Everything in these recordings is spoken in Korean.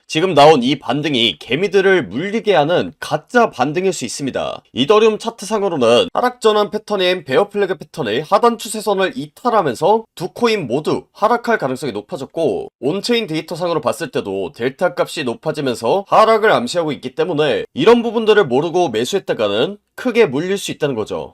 지금 나온 이 반등이 개미들을 물리게 하는 가짜 반등일 수 있습니다. 이더리움 차트상으로는 하락전환 패턴인 베어 플래그 패턴의 하단 추세선을 이탈하면서 두 코인 모두 하락할 가능성이 높아졌고, 온체인 데이터상으로 봤을 때도 델타 값이 높아지면서 하락을 암시하고 있기 때문에 이런 부분들을 모르고 매수했다가는 크게 물릴 수 있다는 거죠.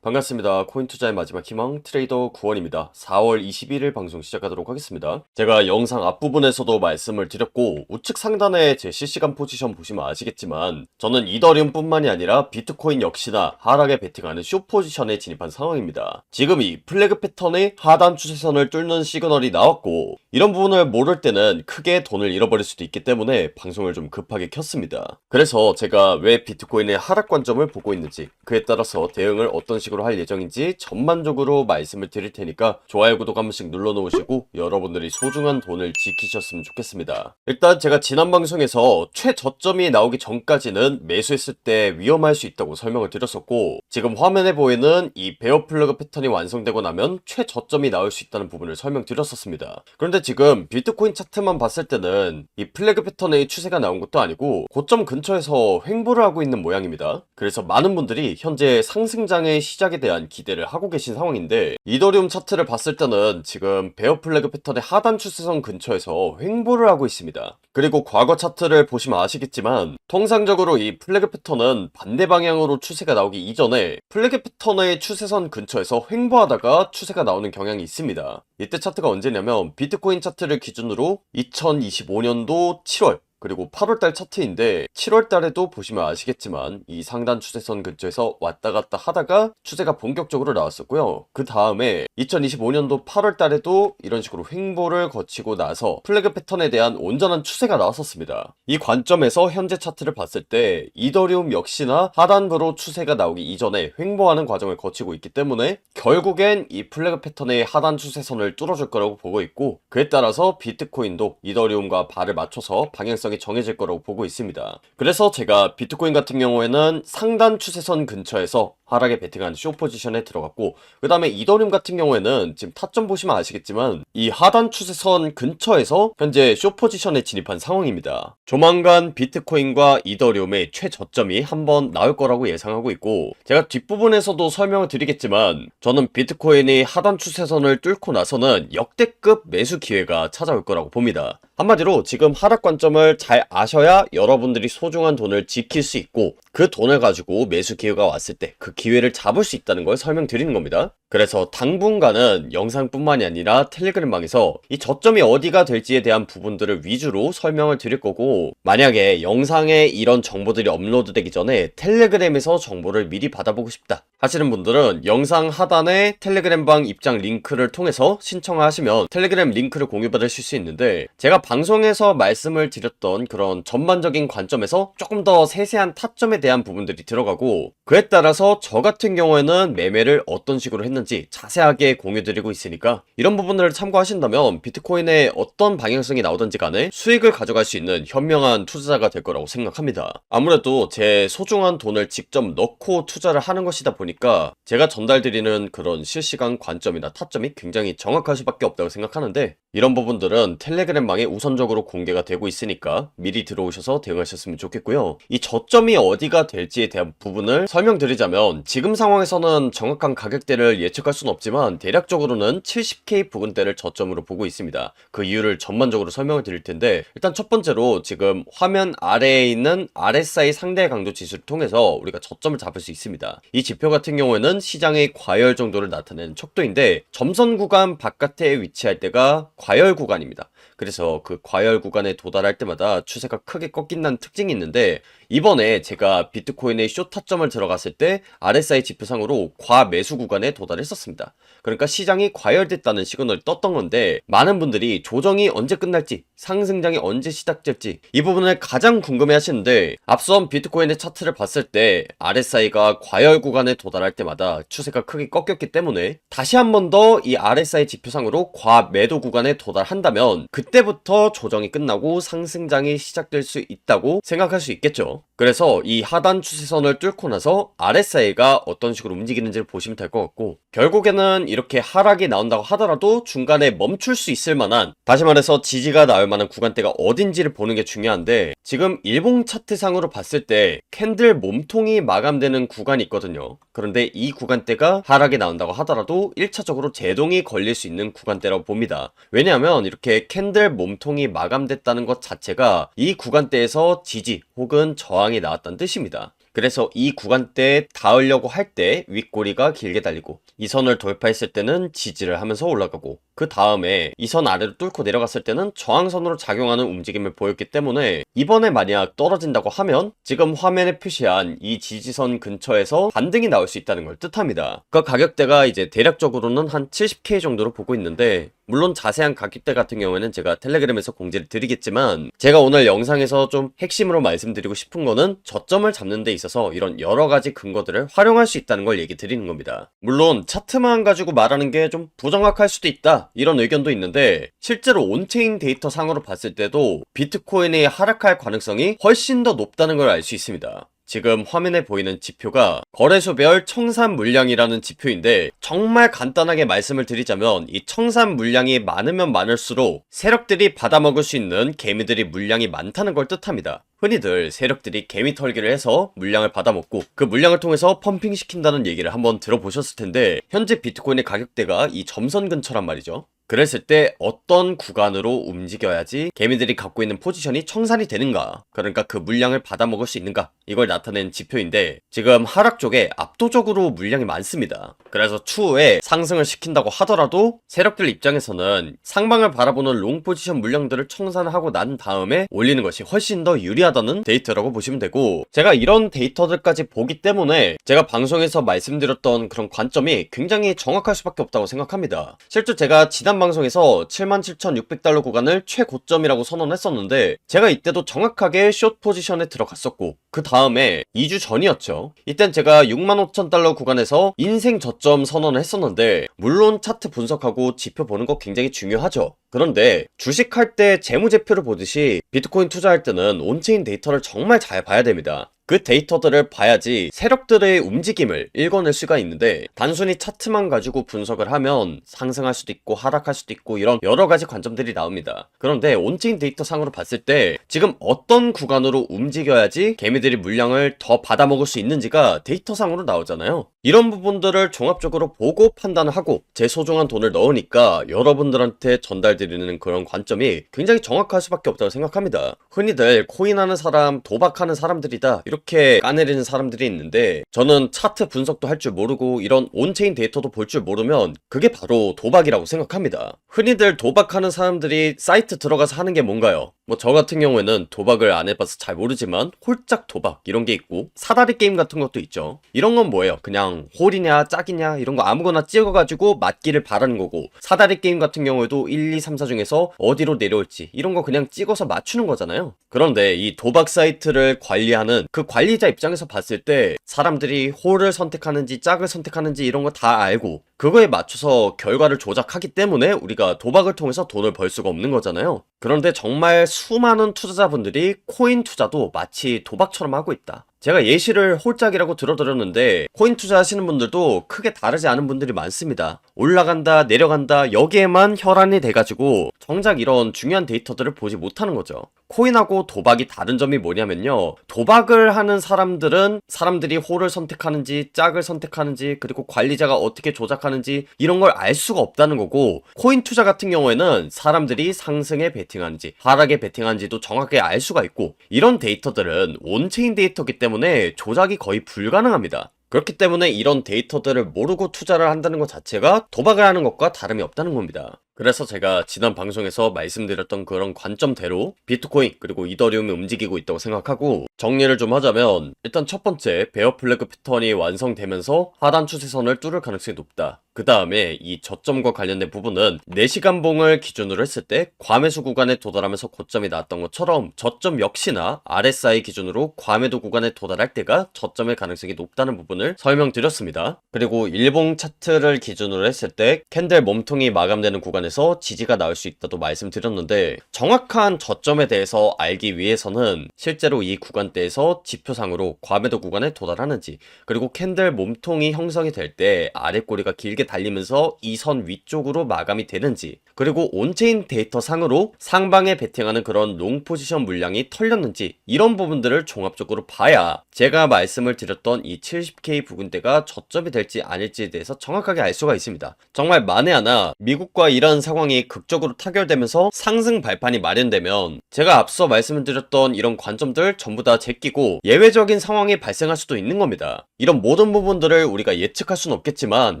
반갑습니다. 코인 투자의 마지막 희망 트레이더 구원입니다. 4월 21일 방송 시작하도록 하겠습니다. 제가 영상 앞부분에서도 말씀을 드렸고, 우측 상단에 제 실시간 포지션 보시면 아시겠지만 저는 이더리움 뿐만이 아니라 비트코인 역시나 하락에 베팅하는 숏 포지션에 진입한 상황입니다. 지금 이 플래그 패턴의 하단 추세선을 뚫는 시그널이 나왔고, 이런 부분을 모를 때는 크게 돈을 잃어버릴 수도 있기 때문에 방송을 좀 급하게 켰습니다. 그래서 제가 왜 비트코인의 하락 관점을 보고 있는지, 그에 따라서 대응을 어떤 식으로 할 예정인지 전반적으로 말씀을 드릴 테니까 좋아요, 구독 한 번씩 눌러놓으시고 여러분들이 소중한 돈을 지키셨으면 좋겠습니다. 일단 제가 지난 방송에서 최저점이 나오기 전까지는 매수했을 때 위험할 수 있다고 설명을 드렸었고, 지금 화면에 보이는 이 베어 플래그 패턴이 완성되고 나면 최저점이 나올 수 있다는 부분을 설명드렸었습니다. 그런데 지금 비트코인 차트만 봤을 때는 이 플래그 패턴의 추세가 나온 것도 아니고 고점 근처에서 횡보를 하고 있는 모양입니다. 그래서 많은 분들이 현재 상승장의 시작에 대한 기대를 하고 계신 상황인데, 이더리움 차트를 봤을 때는 지금 베어 플래그 패턴의 하단 추세선 근처에서 횡보를 하고 있습니다. 그리고 과거 차트를 보시면 아시겠지만 통상적으로 이 플래그 패턴은 반대 방향으로 추세가 나오기 이전에 플래그 패턴의 추세선 근처에서 횡보하다가 추세가 나오는 경향이 있습니다. 이때 차트가 언제냐면 비트코인 차트를 기준으로 2025년도 7월 그리고 8월달 차트인데, 7월달에도 보시면 아시겠지만 이 상단 추세선 근처에서 왔다 갔다 하다가 추세가 본격적으로 나왔었고요. 그 다음에 2025년도 8월달에도 이런 식으로 횡보를 거치고 나서 플래그 패턴에 대한 온전한 추세가 나왔었습니다. 이 관점에서 현재 차트를 봤을 때 이더리움 역시나 하단부로 추세가 나오기 이전에 횡보하는 과정을 거치고 있기 때문에 결국엔 이 플래그 패턴의 하단 추세선을 뚫어줄 거라고 보고 있고, 그에 따라서 비트코인도 이더리움과 발을 맞춰서 방향성이 정해질 거라고 보고 있습니다. 그래서 제가 비트코인 같은 경우에는 상단 추세선 근처에서 하락에 베팅한 숏 포지션에 들어갔고, 그 다음에 이더리움 같은 경우에는 지금 타점 보시면 아시겠지만 이 하단 추세선 근처에서 현재 숏 포지션에 진입한 상황입니다. 조만간 비트코인과 이더리움의 최저점이 한번 나올 거라고 예상하고 있고, 제가 뒷부분에서도 설명을 드리겠지만 저는 비트코인이 하단 추세선을 뚫고 나서는 역대급 매수 기회가 찾아올 거라고 봅니다. 한마디로 지금 하락 관점을 잘 아셔야 여러분들이 소중한 돈을 지킬 수 있고, 그 돈을 가지고 매수 기회가 왔을 때 그 기회를 잡을 수 있다는 걸 설명드리는 겁니다. 그래서 당분간은 영상뿐만이 아니라 텔레그램방에서 이 저점이 어디가 될지에 대한 부분들을 위주로 설명을 드릴 거고, 만약에 영상에 이런 정보들이 업로드되기 전에 텔레그램에서 정보를 미리 받아보고 싶다 하시는 분들은 영상 하단에 텔레그램방 입장 링크를 통해서 신청하시면 텔레그램 링크를 공유받으실 수 있는데, 제가 방송에서 말씀을 드렸던 그런 전반적인 관점에서 조금 더 세세한 타점에 대한 부분들이 들어가고, 그에 따라서 저 같은 경우에는 매매를 어떤 식으로 했는지 자세하게 공유드리고 있으니까 이런 부분들을 참고하신다면 비트코인에 어떤 방향성이 나오든지 간에 수익을 가져갈 수 있는 현명한 투자자가 될 거라고 생각합니다. 아무래도 제 소중한 돈을 직접 넣고 투자를 하는 것이다 보니까 제가 전달드리는 그런 실시간 관점이나 타점이 굉장히 정확할 수밖에 없다고 생각하는데, 이런 부분들은 텔레그램방에 우선적으로 공개가 되고 있으니까 미리 들어오셔서 대응하셨으면 좋겠고요. 이 저점이 어디가 될지에 대한 부분을 설명드리자면, 지금 상황에서는 정확한 가격대를 예측할 수는 없지만 대략적으로는 70K 부근대를 저점으로 보고 있습니다. 그 이유를 전반적으로 설명을 드릴 텐데, 일단 첫 번째로 지금 화면 아래에 있는 RSI 상대 강도 지수를 통해서 우리가 저점을 잡을 수 있습니다. 이 지표 같은 경우에는 시장의 과열 정도를 나타내는 척도인데, 점선 구간 바깥에 위치할 때가 과열 구간입니다. 그래서 그 과열 구간에 도달할 때마다 추세가 크게 꺾인다는 특징이 있는데, 이번에 제가 비트코인의 숏 타점을 들어갔을 때 RSI 지표상으로 과매수 구간에 도달했었습니다. 그러니까 시장이 과열됐다는 시그널이 떴던 건데, 많은 분들이 조정이 언제 끝날지, 상승장이 언제 시작될지 이 부분을 가장 궁금해 하시는데, 앞선 비트코인의 차트를 봤을 때 RSI가 과열 구간에 도달할 때마다 추세가 크게 꺾였기 때문에 다시 한 번 더 이 RSI 지표상으로 과매도 구간에 도달한다면 그때부터 여기서부터 조정이 끝나고 상승장이 시작될 수 있다고 생각할 수 있겠죠. 그래서 이 하단 추세선을 뚫고 나서 RSI가 어떤 식으로 움직이는지를 보시면 될 것 같고, 결국에는 이렇게 하락이 나온다고 하더라도 중간에 멈출 수 있을 만한, 다시 말해서 지지가 나올 만한 구간대가 어딘지를 보는 게 중요한데, 지금 일봉 차트상으로 봤을 때 캔들 몸통이 마감되는 구간이 있거든요. 그런데 이 구간대가 하락이 나온다고 하더라도 1차적으로 제동이 걸릴 수 있는 구간대라고 봅니다. 왜냐하면 이렇게 캔들 몸통이 마감됐다는 것 자체가 이 구간대에서 지지 혹은 저항이 나왔다는 뜻입니다. 그래서 이 구간대에 닿으려고 할 때 윗꼬리가 길게 달리고, 이 선을 돌파했을 때는 지지를 하면서 올라가고, 그 다음에 이 선 아래로 뚫고 내려갔을 때는 저항선으로 작용하는 움직임을 보였기 때문에, 이번에 만약 떨어진다고 하면 지금 화면에 표시한 이 지지선 근처에서 반등이 나올 수 있다는 걸 뜻합니다. 그 가격대가 이제 대략적으로는 한 70K 정도로 보고 있는데, 물론 자세한 가격대 같은 경우에는 제가 텔레그램에서 공지를 드리겠지만, 제가 오늘 영상에서 좀 핵심으로 말씀드리고 싶은 거는 저점을 잡는 데 있어서 이런 여러가지 근거들을 활용할 수 있다는 걸 얘기 드리는 겁니다. 물론 차트만 가지고 말하는 게 좀 부정확할 수도 있다, 이런 의견도 있는데, 실제로 온체인 데이터 상으로 봤을 때도 비트코인이 하락할 가능성이 훨씬 더 높다는 걸 알 수 있습니다. 지금 화면에 보이는 지표가 거래소별 청산 물량이라는 지표인데, 정말 간단하게 말씀을 드리자면 이 청산 물량이 많으면 많을수록 세력들이 받아먹을 수 있는 개미들이 물량이 많다는 걸 뜻합니다. 흔히들 세력들이 개미 털기를 해서 물량을 받아먹고 그 물량을 통해서 펌핑 시킨다는 얘기를 한번 들어보셨을 텐데, 현재 비트코인의 가격대가 이 점선 근처란 말이죠. 그랬을 때 어떤 구간으로 움직여야지 개미들이 갖고 있는 포지션이 청산이 되는가, 그러니까 그 물량을 받아먹을 수 있는가, 이걸 나타낸 지표인데, 지금 하락 쪽에 압도적으로 물량이 많습니다. 그래서 추후에 상승을 시킨다고 하더라도 세력들 입장에서는 상방을 바라보는 롱 포지션 물량들을 청산하고 난 다음에 올리는 것이 훨씬 더 유리하다는 데이터라고 보시면 되고, 제가 이런 데이터들까지 보기 때문에 제가 방송에서 말씀드렸던 그런 관점이 굉장히 정확할 수밖에 없다고 생각합니다. 실제 제가 지난 방송에서 77,600달러 구간을 최고점이라고 선언했었는데, 제가 이때도 정확하게 숏 포지션에 들어갔었고, 그 다음에 2주 전이었죠. 이땐 제가 65,000달러 구간에서 인생 저점 선언을 했었는데, 물론 차트 분석하고 지표 보는 거 굉장히 중요하죠. 그런데 주식할 때 재무제표를 보듯이 비트코인 투자할 때는 온체인 데이터를 정말 잘 봐야 됩니다. 그 데이터들을 봐야지 세력들의 움직임을 읽어낼 수가 있는데, 단순히 차트만 가지고 분석을 하면 상승할 수도 있고 하락할 수도 있고 이런 여러가지 관점들이 나옵니다. 그런데 온체인 데이터 상으로 봤을 때 지금 어떤 구간으로 움직여야지 개미들이 물량을 더 받아먹을 수 있는지가 데이터 상으로 나오잖아요. 이런 부분들을 종합적으로 보고 판단을 하고 제 소중한 돈을 넣으니까 여러분들한테 전달드리는 그런 관점이 굉장히 정확할 수밖에 없다고 생각합니다. 흔히들 코인하는 사람, 도박하는 사람들이다, 이렇게 까내리는 사람들이 있는데, 저는 차트 분석도 할 줄 모르고 이런 온체인 데이터도 볼 줄 모르면 그게 바로 도박이라고 생각합니다. 흔히들 도박하는 사람들이 사이트 들어가서 하는 게 뭔가요? 뭐 저 같은 경우에는 도박을 안 해봐서 잘 모르지만 홀짝 도박 이런 게 있고, 사다리 게임 같은 것도 있죠. 이런 건 뭐예요? 그냥 홀이냐 짝이냐 이런 거 아무거나 찍어가지고 맞기를 바라는 거고, 사다리 게임 같은 경우에도 1, 2, 3, 4 중에서 어디로 내려올지 이런 거 그냥 찍어서 맞추는 거잖아요. 그런데 이 도박 사이트를 관리하는 그 관리자 입장에서 봤을 때 사람들이 홀을 선택하는지 짝을 선택하는지 이런 거 다 알고 그거에 맞춰서 결과를 조작하기 때문에 우리가 도박을 통해서 돈을 벌 수가 없는 거잖아요. 그런데 정말 수많은 투자자분들이 코인 투자도 마치 도박처럼 하고 있다. 제가 예시를 홀짝이라고 들어드렸는데, 코인 투자하시는 분들도 크게 다르지 않은 분들이 많습니다. 올라간다 내려간다 여기에만 혈안이 돼가지고 정작 이런 중요한 데이터들을 보지 못하는 거죠. 코인하고 도박이 다른 점이 뭐냐면요, 도박을 하는 사람들은 사람들이 홀을 선택하는지 짝을 선택하는지 그리고 관리자가 어떻게 조작하는지 이런 걸 알 수가 없다는 거고, 코인 투자 같은 경우에는 사람들이 상승에 베팅하는지 하락에 베팅하는지도 정확하게 알 수가 있고, 이런 데이터들은 온체인 데이터이기 때문에 조작이 거의 불가능합니다. 그렇기 때문에 이런 데이터들을 모르고 투자를 한다는 것 자체가 도박을 하는 것과 다름이 없다는 겁니다. 그래서 제가 지난 방송에서 말씀드렸던 그런 관점대로 비트코인 그리고 이더리움이 움직이고 있다고 생각하고, 정리를 좀 하자면 일단 첫 번째, 베어 플래그 패턴이 완성되면서 하단 추세선을 뚫을 가능성이 높다. 그 다음에 이 저점과 관련된 부분은 4시간봉을 기준으로 했을 때 과매수 구간에 도달하면서 고점이 나왔던 것처럼 저점 역시나 RSI 기준으로 과매도 구간에 도달할 때가 저점의 가능성이 높다는 부분을 설명드렸습니다. 그리고 일봉 차트를 기준으로 했을 때 캔들 몸통이 마감되는 구간에서 지지가 나올 수 있다도 말씀드렸는데, 정확한 저점에 대해서 알기 위해서는 실제로 이 구간대에서 지표상으로 과매도 구간에 도달하는지, 그리고 캔들 몸통이 형성이 될 때 아랫꼬리가 길게 달리면서 이 선 위쪽으로 마감이 되는지, 그리고 온체인 데이터 상으로 상방에 베팅하는 그런 롱 포지션 물량이 털렸는지, 이런 부분들을 종합적으로 봐야 제가 말씀을 드렸던 이 70K 부근대가 저점이 될지 아닐지에 대해서 정확하게 알 수가 있습니다. 정말 만에 하나 미국과 이런 상황이 극적으로 타결되면서 상승 발판이 마련되면 제가 앞서 말씀을 드렸던 이런 관점들 전부 다 제끼고 예외적인 상황이 발생할 수도 있는 겁니다. 이런 모든 부분들을 우리가 예측할 수는 없겠지만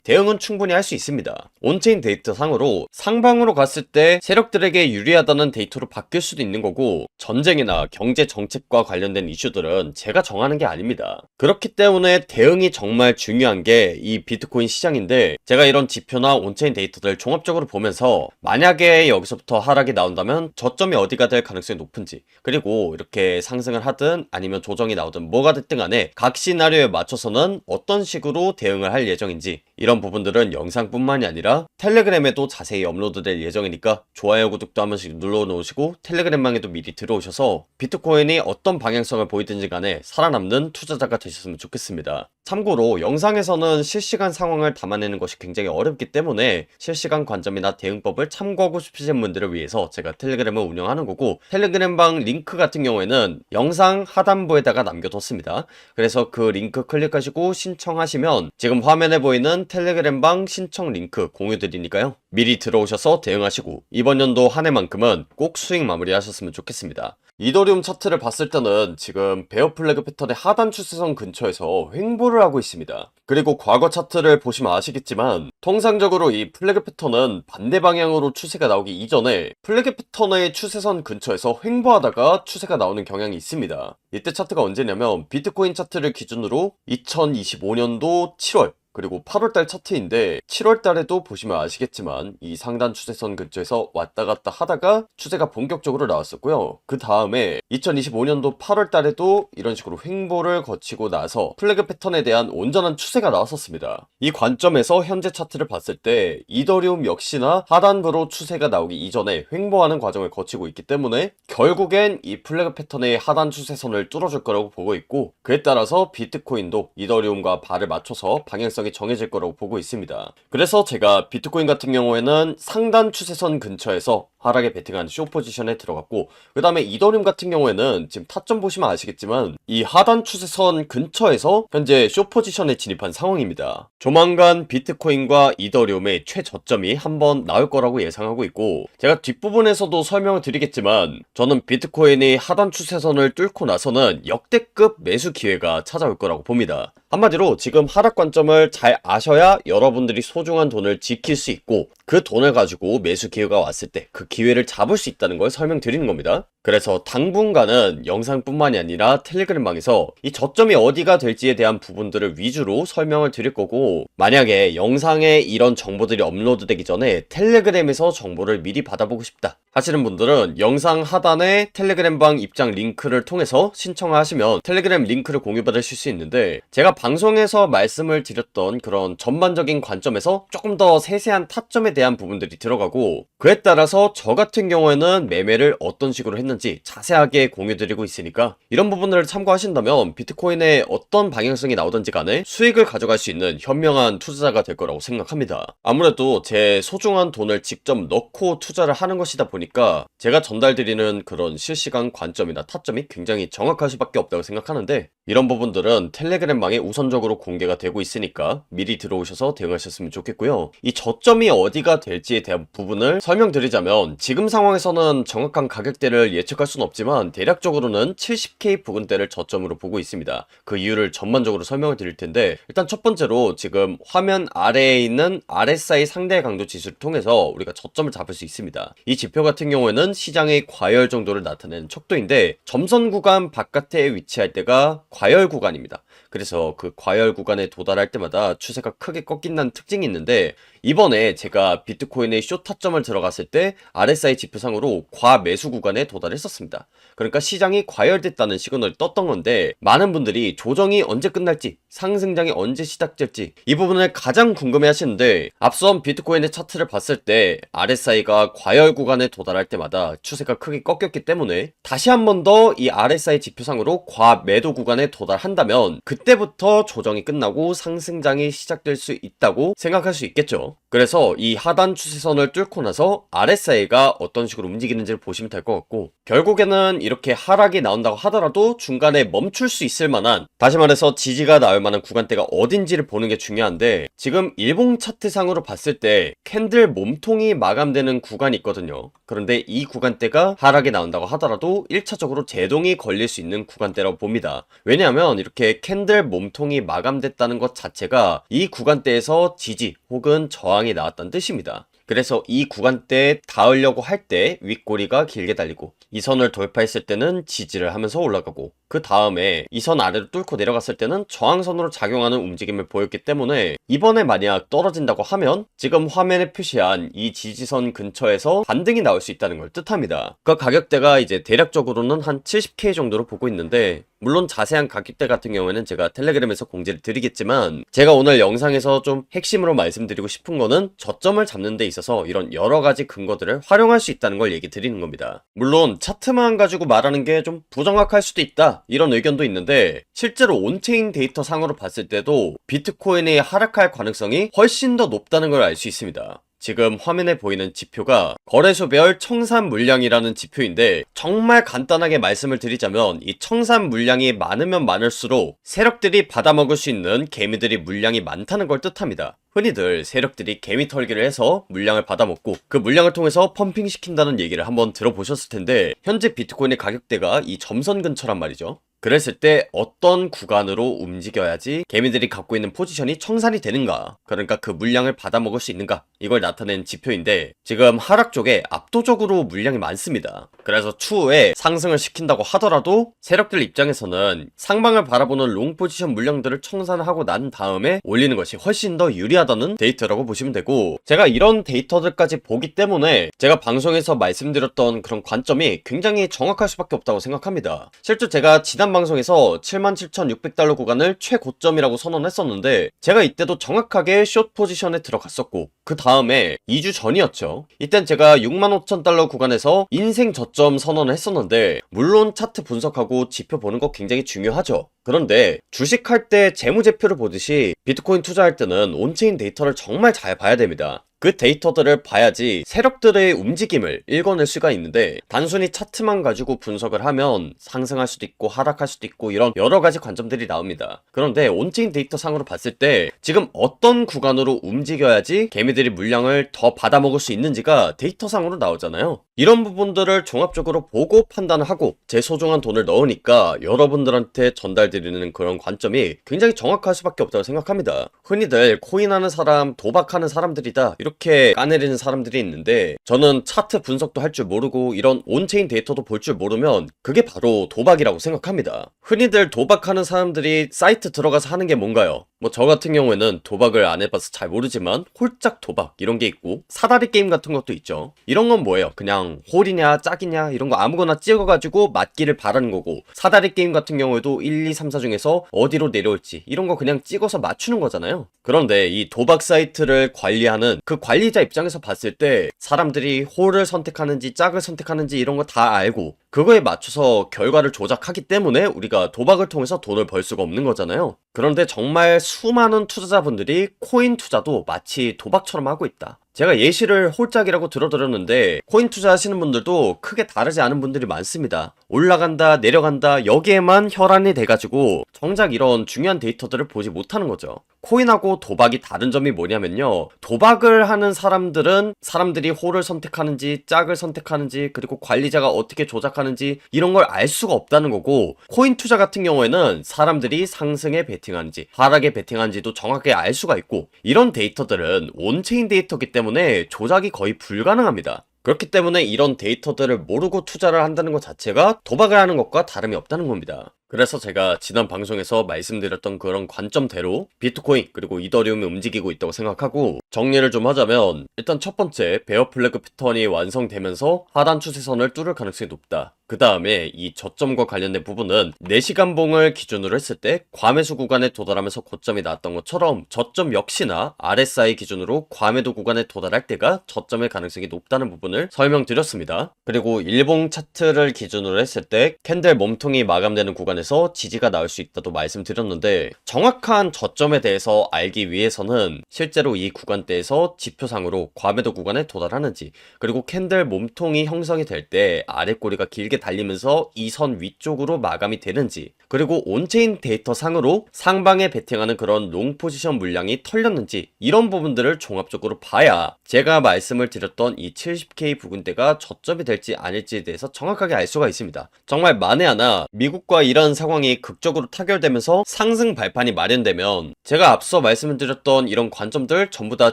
대응은 충분히 할 수 있습니다. 온체인 데이터 상으로 상방으로 갔을 때 세력들에게 유리하다는 데이터로 바뀔 수도 있는 거고, 전쟁이나 경제 정책과 관련된 이슈들은 제가 정하는 게 아닙니다. 그렇기 때문에 대응이 정말 중요한 게 이 비트코인 시장인데, 제가 이런 지표나 온체인 데이터들 종합적으로 보면서 만약에 여기서부터 하락이 나온다면 저점이 어디가 될 가능성이 높은지, 그리고 이렇게 상승을 하든 아니면 조정이 나오든 뭐가 됐든 간에 각 시나리오에 맞춰서는 어떤 식으로 대응을 할 예정인지, 이런 부분들은 영상뿐만이 아니라 텔레그램에도 자세히 업로드될 예정이니까 좋아요, 구독도 한 번씩 눌러놓으시고 텔레그램방에도 미리 들어오셔서 비트코인이 어떤 방향성을 보이든지 간에 살아남는 투자자가 되셨으면 좋겠습니다. 참고로 영상에서는 실시간 상황을 담아내는 것이 굉장히 어렵기 때문에 실시간 관점이나 대응법을 참고하고 싶으신 분들을 위해서 제가 텔레그램을 운영하는 거고, 텔레그램방 링크 같은 경우에는 영상 하단부에다가 남겨뒀습니다. 그래서 그 링크 클릭하시고 신청하시면 지금 화면에 보이는 텔레그램방 신청 링크 공유드리니까요, 미리 들어오셔서 대응하시고 이번 연도 한 해만큼은 꼭 수익 마무리하셨으면 좋겠습니다. 이더리움 차트를 봤을 때는 지금 베어 플래그 패턴의 하단 추세선 근처에서 횡보를 하고 있습니다. 그리고 과거 차트를 보시면 아시겠지만 통상적으로 이 플래그 패턴은 반대 방향으로 추세가 나오기 이전에 플래그 패턴의 추세선 근처에서 횡보하다가 추세가 나오는 경향이 있습니다. 이때 차트가 언제냐면 비트코인 차트를 기준으로 2025년도 7월 그리고 8월달 차트인데, 7월달에도 보시면 아시겠지만 이 상단 추세선 근처에서 왔다 갔다 하다가 추세가 본격적으로 나왔었고요. 그 다음에 2025년도 8월달에도 이런 식으로 횡보를 거치고 나서 플래그 패턴에 대한 온전한 추세가 나왔었습니다. 이 관점에서 현재 차트를 봤을 때 이더리움 역시나 하단부로 추세가 나오기 이전에 횡보하는 과정을 거치고 있기 때문에 결국엔 이 플래그 패턴의 하단 추세선을 뚫어줄 거라고 보고 있고, 그에 따라서 비트코인도 이더리움과 발을 맞춰서 방향성 정해질 거라고 보고 있습니다. 그래서 제가 비트코인 같은 경우에는 상단 추세선 근처에서 하락에 베팅한 쇼 포지션에 들어갔고, 그 다음에 이더리움 같은 경우에는 지금 타점 보시면 아시겠지만 이 하단 추세선 근처에서 현재 쇼 포지션에 진입한 상황입니다. 조만간 비트코인과 이더리움의 최저점이 한번 나올 거라고 예상하고 있고, 제가 뒷부분에서도 설명을 드리겠지만 저는 비트코인이 하단 추세선을 뚫고 나서는 역대급 매수 기회가 찾아올 거라고 봅니다. 한마디로 지금 하락 관점을 잘 아셔야 여러분들이 소중한 돈을 지킬 수 있고, 그 돈을 가지고 매수 기회가 왔을 때 그 기회를 잡을 수 있다는 걸 설명드리는 겁니다. 그래서 당분간은 영상뿐만이 아니라 텔레그램방에서 이 저점이 어디가 될지에 대한 부분들을 위주로 설명을 드릴 거고, 만약에 영상에 이런 정보들이 업로드되기 전에 텔레그램에서 정보를 미리 받아보고 싶다 하시는 분들은 영상 하단에 텔레그램방 입장 링크를 통해서 신청하시면 텔레그램 링크를 공유받으실 수 있는데, 제가 방송에서 말씀을 드렸던 그런 전반적인 관점에서 조금 더 세세한 타점에 대한 부분들이 들어가고, 그에 따라서 저 같은 경우에는 매매를 어떤 식으로 했는지 자세하게 공유드리고 있으니까 이런 부분들을 참고하신다면 비트코인에 어떤 방향성이 나오든지 간에 수익을 가져갈 수 있는 현명한 투자자가 될 거라고 생각합니다. 아무래도 제 소중한 돈을 직접 넣고 투자를 하는 것이다 보니까 제가 전달드리는 그런 실시간 관점이나 타점이 굉장히 정확할 수밖에 없다고 생각하는데, 이런 부분들은 텔레그램방에 우선적으로 공개가 되고 있으니까 미리 들어오셔서 대응하셨으면 좋겠고요. 이 저점이 어디가 될지에 대한 부분을 설명드리자면, 지금 상황에서는 정확한 가격대를 예측할 수는 없지만 대략적으로는 70K 부근대를 저점으로 보고 있습니다. 그 이유를 전반적으로 설명을 드릴 텐데, 일단 첫 번째로 지금 화면 아래에 있는 RSI 상대 강도 지수를 통해서 우리가 저점을 잡을 수 있습니다. 이 지표 같은 경우에는 시장의 과열 정도를 나타내는 척도인데, 점선 구간 바깥에 위치할 때가 과열 구간입니다. 그래서 그 과열 구간에 도달할 때마다 추세가 크게 꺾인다는 특징이 있는데, 이번에 제가 비트코인의 숏 타점을 들어갔을 때 RSI 지표상으로 과매수 구간에 도달했었습니다. 그러니까 시장이 과열됐다는 시그널이 떴던 건데, 많은 분들이 조정이 언제 끝날지, 상승장이 언제 시작될지 이 부분을 가장 궁금해 하시는데, 앞선 비트코인의 차트를 봤을 때 RSI가 과열 구간에 도달할 때마다 추세가 크게 꺾였기 때문에 다시 한 번 더 이 RSI 지표상으로 과매도 구간에 도달한다면 그때부터 조정이 끝나고 상승장이 시작될 수 있다고 생각할 수 있겠죠. 그래서 이 하단 추세선을 뚫고 나서 RSI가 어떤 식으로 움직이는지를 보시면 될 것 같고, 결국에는 이렇게 하락이 나온다고 하더라도 중간에 멈출 수 있을 만한, 다시 말해서 지지가 나올 만한 구간대가 어딘지를 보는 게 중요한데, 지금 일봉 차트상으로 봤을 때 캔들 몸통이 마감되는 구간이 있거든요. 그런데 이 구간대가 하락이 나온다고 하더라도 1차적으로 제동이 걸릴 수 있는 구간대라고 봅니다. 왜냐하면 이렇게 캔들 몸통이 마감됐다는 것 자체가 이 구간대에서 지지 혹은 저항이 나왔다는 뜻입니다. 그래서 이 구간대에 닿으려고 할 때 윗꼬리가 길게 달리고, 이 선을 돌파했을 때는 지지를 하면서 올라가고, 그 다음에 이 선 아래로 뚫고 내려갔을 때는 저항선으로 작용하는 움직임을 보였기 때문에, 이번에 만약 떨어진다고 하면 지금 화면에 표시한 이 지지선 근처에서 반등이 나올 수 있다는 걸 뜻합니다. 그 가격대가 이제 대략적으로는 한 70K 정도로 보고 있는데, 물론 자세한 가격대 같은 경우에는 제가 텔레그램에서 공지를 드리겠지만, 제가 오늘 영상에서 좀 핵심으로 말씀드리고 싶은 거는 저점을 잡는 데 있어서 이런 여러가지 근거들을 활용할 수 있다는 걸 얘기 드리는 겁니다. 물론 차트만 가지고 말하는 게 좀 부정확할 수도 있다, 이런 의견도 있는데, 실제로 온체인 데이터 상으로 봤을 때도 비트코인이 하락할 가능성이 훨씬 더 높다는 걸 알 수 있습니다. 지금 화면에 보이는 지표가 거래소별 청산 물량이라는 지표인데, 정말 간단하게 말씀을 드리자면 이 청산 물량이 많으면 많을수록 세력들이 받아먹을 수 있는 개미들이 물량이 많다는 걸 뜻합니다. 흔히들 세력들이 개미 털기를 해서 물량을 받아먹고 그 물량을 통해서 펌핑시킨다는 얘기를 한번 들어보셨을 텐데, 현재 비트코인의 가격대가 이 점선 근처란 말이죠. 그랬을 때 어떤 구간으로 움직여야지 개미들이 갖고 있는 포지션이 청산이 되는가, 그러니까 그 물량을 받아먹을 수 있는가, 이걸 나타낸 지표인데, 지금 하락 쪽에 압도적으로 물량이 많습니다. 그래서 추후에 상승을 시킨다고 하더라도 세력들 입장에서는 상방을 바라보는 롱 포지션 물량들을 청산하고 난 다음에 올리는 것이 훨씬 더 유리하다는 데이터라고 보시면 되고, 제가 이런 데이터들까지 보기 때문에 제가 방송에서 말씀드렸던 그런 관점이 굉장히 정확할 수밖에 없다고 생각합니다. 실제 제가 지난 방송에서 77,600달러 구간을 최고점이라고 선언했었는데, 제가 이때도 정확하게 숏 포지션에 들어갔었고, 그 다음에 2주 전이었죠. 이땐 제가 65,000달러 구간에서 인생 저점 선언을 했었는데, 물론 차트 분석하고 지표 보는 거 굉장히 중요하죠. 그런데 주식할 때 재무제표를 보듯이 비트코인 투자할 때는 온체인 데이터를 정말 잘 봐야 됩니다. 그 데이터들을 봐야지 세력들의 움직임을 읽어낼 수가 있는데, 단순히 차트만 가지고 분석을 하면 상승할 수도 있고 하락할 수도 있고 이런 여러가지 관점들이 나옵니다. 그런데 온체인 데이터 상으로 봤을 때 지금 어떤 구간으로 움직여야지 개미들이 물량을 더 받아먹을 수 있는지가 데이터 상으로 나오잖아요. 이런 부분들을 종합적으로 보고 판단하고 제 소중한 돈을 넣으니까 여러분들한테 전달드리는 그런 관점이 굉장히 정확할 수밖에 없다고 생각합니다. 흔히들 코인하는 사람, 도박하는 사람들이다, 이렇게 까내리는 사람들이 있는데, 저는 차트 분석도 할 줄 모르고 이런 온체인 데이터도 볼 줄 모르면 그게 바로 도박이라고 생각합니다. 흔히들 도박하는 사람들이 사이트 들어가서 하는 게 뭔가요? 뭐 저 같은 경우에는 도박을 안 해봐서 잘 모르지만 홀짝 도박 이런 게 있고, 사다리 게임 같은 것도 있죠. 이런 건 뭐예요? 그냥 홀이냐 짝이냐 이런 거 아무거나 찍어가지고 맞기를 바라는 거고, 사다리 게임 같은 경우에도 1, 2, 3, 4 중에서 어디로 내려올지 이런 거 그냥 찍어서 맞추는 거잖아요. 그런데 이 도박 사이트를 관리하는 그 관리자 입장에서 봤을 때 사람들이 홀을 선택하는지 짝을 선택하는지 이런 거 다 알고 그거에 맞춰서 결과를 조작하기 때문에 우리가 도박을 통해서 돈을 벌 수가 없는 거잖아요. 그런데 정말 수많은 투자자분들이 코인 투자도 마치 도박처럼 하고 있다. 제가 예시를 홀짝이라고 들어드렸는데, 코인 투자하시는 분들도 크게 다르지 않은 분들이 많습니다. 올라간다 내려간다 여기에만 혈안이 돼가지고 정작 이런 중요한 데이터들을 보지 못하는 거죠. 코인하고 도박이 다른 점이 뭐냐면요, 도박을 하는 사람들은 사람들이 홀을 선택하는지 짝을 선택하는지 그리고 관리자가 어떻게 조작하는지 이런 걸 알 수가 없다는 거고, 코인 투자 같은 경우에는 사람들이 상승에 베팅하는지 하락에 베팅하는지도 정확하게 알 수가 있고, 이런 데이터들은 온체인 데이터이기 때문에 조작이 거의 불가능합니다. 그렇기 때문에 이런 데이터들을 모르고 투자를 한다는 것 자체가 도박을 하는 것과 다름이 없다는 겁니다. 그래서 제가 지난 방송에서 말씀드렸던 그런 관점대로 비트코인 그리고 이더리움이 움직이고 있다고 생각하고, 정리를 좀 하자면 일단 첫 번째, 베어 플래그 패턴이 완성되면서 하단 추세선을 뚫을 가능성이 높다. 그 다음에 이 저점과 관련된 부분은 4시간봉을 기준으로 했을 때 과매수 구간에 도달하면서 고점이 나왔던 것처럼 저점 역시나 RSI 기준으로 과매도 구간에 도달할 때가 저점의 가능성이 높다는 부분을 설명드렸습니다. 그리고 일봉 차트를 기준으로 했을 때 캔들 몸통이 마감되는 구간에서 지지가 나올 수 있다도 말씀드렸는데, 정확한 저점에 대해서 알기 위해서는 실제로 이 구간대에서 지표상으로 과매도 구간에 도달하는지, 그리고 캔들 몸통이 형성이 될 때 아랫꼬리가 길게 달리면서 이 선 위쪽으로 마감이 되는지, 그리고 온체인 데이터 상으로 상방에 베팅하는 그런 롱 포지션 물량이 털렸는지, 이런 부분들을 종합적으로 봐야 제가 말씀을 드렸던 이 70K 부근대가 저점이 될지 아닐지에 대해서 정확하게 알 수가 있습니다. 정말 만에 하나 미국과 이런 상황이 극적으로 타결되면서 상승 발판이 마련되면 제가 앞서 말씀을 드렸던 이런 관점들 전부 다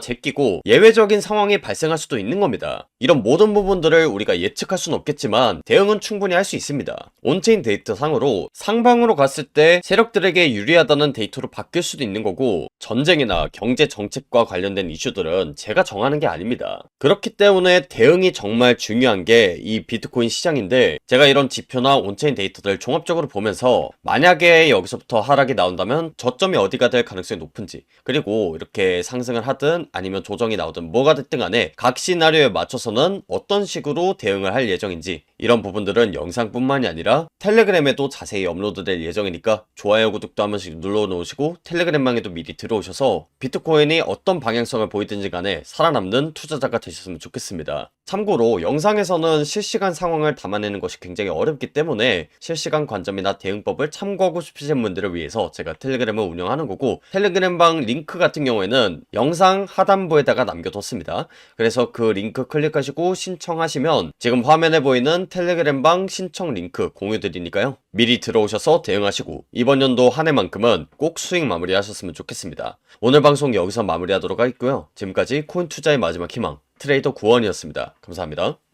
제끼고 예외적인 상황이 발생할 수도 있는 겁니다. 이런 모든 부분들을 우리가 예측할 수는 없겠지만 대응은 충분히 할 수 있습니다. 온체인 데이터 상으로 상방으로 갔을 때 세력들에게 유리하다는 데이터로 바뀔 수도 있는 거고, 전쟁이나 경제 정책과 관련된 이슈들은 제가 정하는 게 아닙니다. 그렇기 때문에 대응이 정말 중요한 게 이 비트코인 시장인데, 제가 이런 지표나 온체인 데이터들 종합적으로 보면서 만약에 여기서부터 하락이 나온다면 저점이 어디가 될 가능성이 높은지, 그리고 이렇게 상승을 하든 아니면 조정이 나오든 뭐가 됐든 간에 각 시나리오에 맞춰서는 어떤 식으로 대응을 할 예정인지, 이런 부분들은 영상뿐만이 아니라 텔레그램에도 자세히 업로드될 예정이니까 좋아요, 구독도 한 번씩 눌러놓으시고 텔레그램방에도 미리 들어오셔서 비트코인이 어떤 방향성을 보이든지 간에 살아남는 투자자가 되셨으면 좋겠습니다. 참고로 영상에서는 실시간 상황을 담아내는 것이 굉장히 어렵기 때문에 실시간 관점이나 대응법을 참고하고 싶으신 분들을 위해서 제가 텔레그램을 운영하는 거고, 텔레그램방 링크 같은 경우에는 영상 하단부에다가 남겨뒀습니다. 그래서 그 링크 클릭하시고 신청하시면 지금 화면에 보이는 텔레그램방 신청 링크 공유드리니까요, 미리 들어오셔서 대응하시고 이번 연도 한 해만큼은 꼭 수익 마무리하셨으면 좋겠습니다. 오늘 방송 여기서 마무리하도록 하겠고요. 지금까지 코인 투자의 마지막 희망 트레이더 구원이었습니다. 감사합니다.